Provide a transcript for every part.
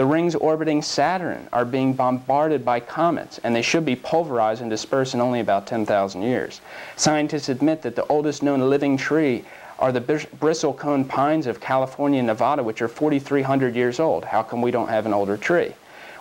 The rings orbiting Saturn are being bombarded by comets, and they should be pulverized and dispersed in only about 10,000 years. Scientists admit that the oldest known living tree are the bristlecone pines of California and Nevada, which are 4,300 years old. How come we don't have an older tree?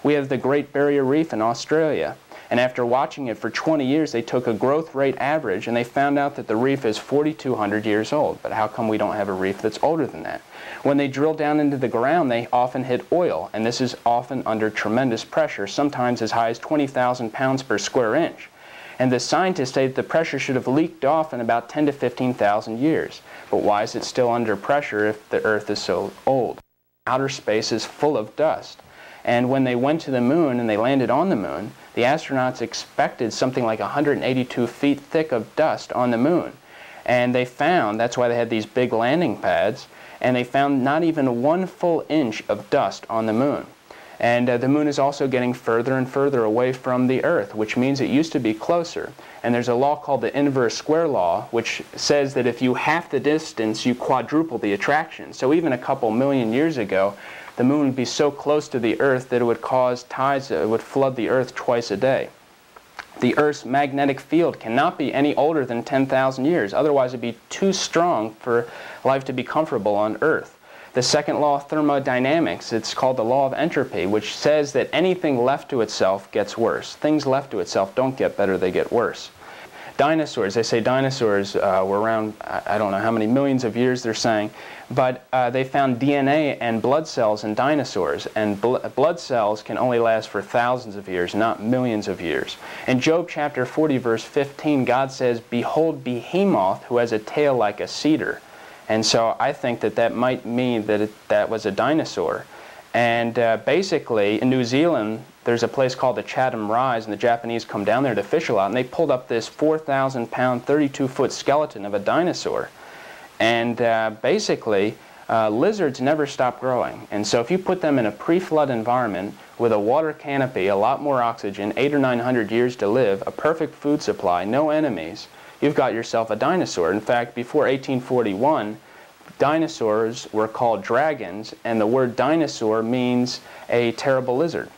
We have the Great Barrier Reef in Australia, and after watching it for 20 years, they took a growth rate average, and they found out that the reef is 4,200 years old. But how come we don't have a reef that's older than that? When they drill down into the ground, they often hit oil, and this is often under tremendous pressure, sometimes as high as 20,000 pounds per square inch. And the scientists say that the pressure should have leaked off in about 10 to 15,000 years. But why is it still under pressure if the Earth is so old? Outer space is full of dust. And when they went to the moon and they landed on the moon, the astronauts expected something like 182 feet thick of dust on the moon. And they found, that's why they had these big landing pads, and they found not even 1 full inch of dust on the moon. And the moon is also getting further and further away from the Earth, which means it used to be closer. And there's a law called the inverse square law, which says that if you half the distance, you quadruple the attraction. So even a couple million years ago, the moon would be so close to the Earth that it would cause tides that would flood the Earth twice a day. The Earth's magnetic field cannot be any older than 10,000 years. Otherwise, it would be too strong for life to be comfortable on Earth. The second law of thermodynamics, it's called the law of entropy, which says that anything left to itself gets worse. Things left to itself don't get better, they get worse. Dinosaurs, they say dinosaurs were around, I don't know how many millions of years they're saying, but they found DNA and blood cells in dinosaurs, and blood cells can only last for thousands of years, not millions of years. In Job chapter 40, verse 15, God says, "Behold Behemoth, who has a tail like a cedar." And so I think that that might mean that that was a dinosaur. And basically, in New Zealand, there's a place called the Chatham Rise, and the Japanese come down there to fish a lot, and they pulled up this 4,000-pound, 32-foot skeleton of a dinosaur. And basically, lizards never stop growing. And so if you put them in a pre-flood environment with a water canopy, a lot more oxygen, 800 or 900 years to live, a perfect food supply, no enemies, you've got yourself a dinosaur. In fact, before 1841, dinosaurs were called dragons, and the word dinosaur means a terrible lizard.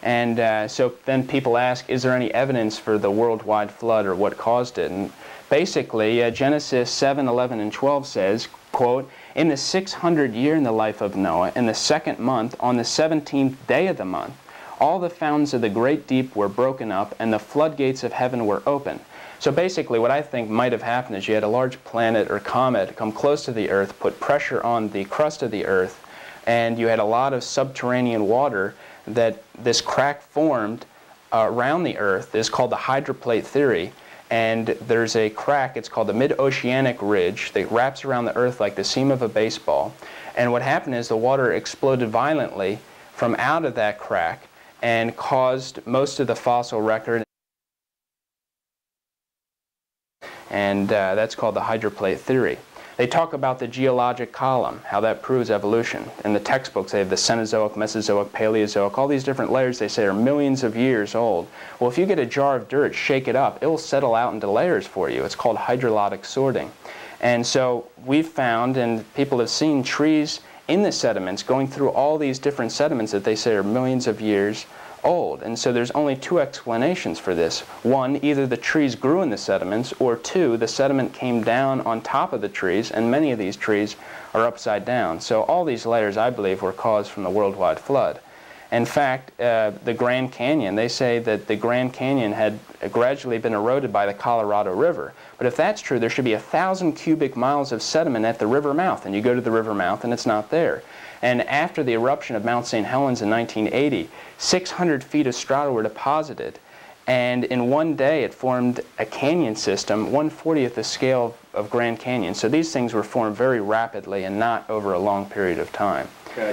And so then people ask, is there any evidence for the worldwide flood or what caused it? And basically, Genesis 7, 11, and 12 says, quote, "In the 600th year in the life of Noah, in the 2nd month, on the 17th day of the month, all the fountains of the great deep were broken up, and the floodgates of heaven were open." So basically what I think might have happened is you had a large planet or comet come close to the Earth, put pressure on the crust of the Earth, and you had a lot of subterranean water that this crack formed around the Earth. This is called the hydroplate theory. And there's a crack, it's called the mid-oceanic ridge, that wraps around the Earth like the seam of a baseball. And what happened is the water exploded violently from out of that crack and caused most of the fossil record. And that's called the hydroplate theory. They talk about the geologic column, how that proves evolution. In the textbooks, they have the Cenozoic, Mesozoic, Paleozoic, all these different layers they say are millions of years old. Well, if you get a jar of dirt, shake it up, it'll settle out into layers for you. It's called hydrologic sorting. And so we've found, and people have seen, trees in the sediments going through all these different sediments that they say are millions of years old. And so there's only two explanations for this. One, either the trees grew in the sediments, or two, the sediment came down on top of the trees, and many of these trees are upside down. So all these layers, I believe, were caused from the worldwide flood. In fact, the Grand Canyon, they say that the Grand Canyon had gradually been eroded by the Colorado River. But if that's true, there should be 1,000 cubic miles of sediment at the river mouth, and you go to the river mouth and it's not there. And after the eruption of Mount St. Helens in 1980, 600 feet of strata were deposited. And in one day it formed a canyon system, 1/40th the scale of Grand Canyon. So these things were formed very rapidly and not over a long period of time.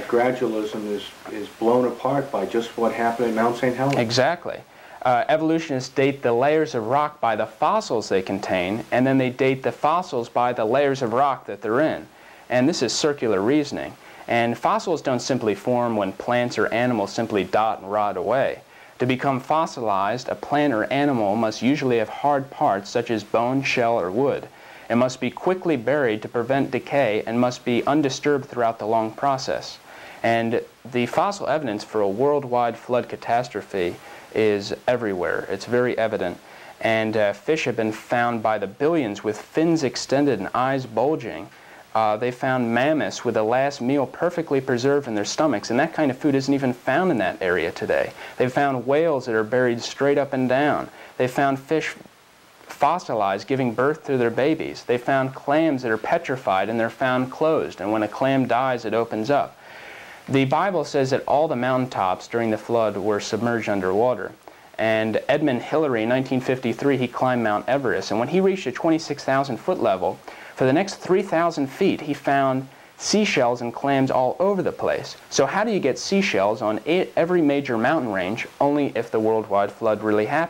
Gradualism is blown apart by just what happened at Mount St. Helens. Exactly. Evolutionists date the layers of rock by the fossils they contain, and then they date the fossils by the layers of rock that they're in. And this is circular reasoning. And fossils don't simply form when plants or animals simply dot and rot away. To become fossilized, a plant or animal must usually have hard parts such as bone, shell, or wood. It must be quickly buried to prevent decay and must be undisturbed throughout the long process. And the fossil evidence for a worldwide flood catastrophe is everywhere. It's very evident. And fish have been found by the billions with fins extended and eyes bulging. They found mammoths with the last meal perfectly preserved in their stomachs, and that kind of food isn't even found in that area today. They've found whales that are buried straight up and down. They found fish fossilized, giving birth to their babies. They found clams that are petrified, and they're found closed, and when a clam dies, it opens up. The Bible says that all the mountaintops during the flood were submerged underwater. And Edmund Hillary, in 1953, he climbed Mount Everest, and when he reached a 26,000-foot level, for the next 3,000 feet, he found seashells and clams all over the place. So how do you get seashells on every major mountain range only if the worldwide flood really happened?